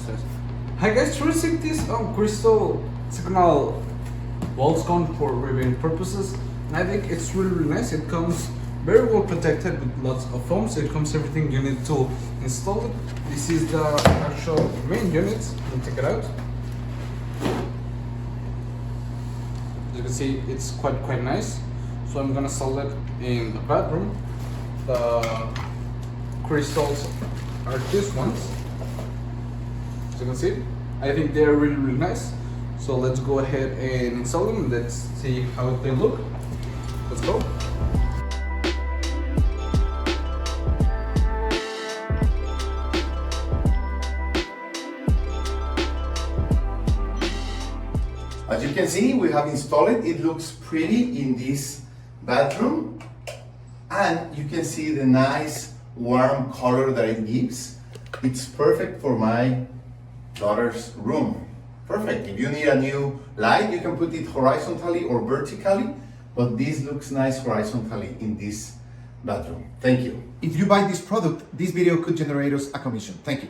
downstairs. Hi guys, using this crystal hexagonal wall scone for ribbon purposes, and I think it's really nice. It comes very well protected with lots of foam, so it comes everything you need to install it. This is the actual main unit. Let me take it out. As you can see, it's quite nice. So I'm gonna install it in the bathroom. The crystals are these ones. As you can see, I think they're really nice. So let's go ahead and install them. Let's see how they look. Let's go. As you can see, we have installed it. It looks pretty in this bathroom. And you can see the nice warm color that it gives. It's perfect for my daughter's room. Perfect. If you need a new light, you can put it horizontally or vertically, but this looks nice horizontally in this bathroom. Thank you. If you buy this product, this video could generate us a commission. Thank you.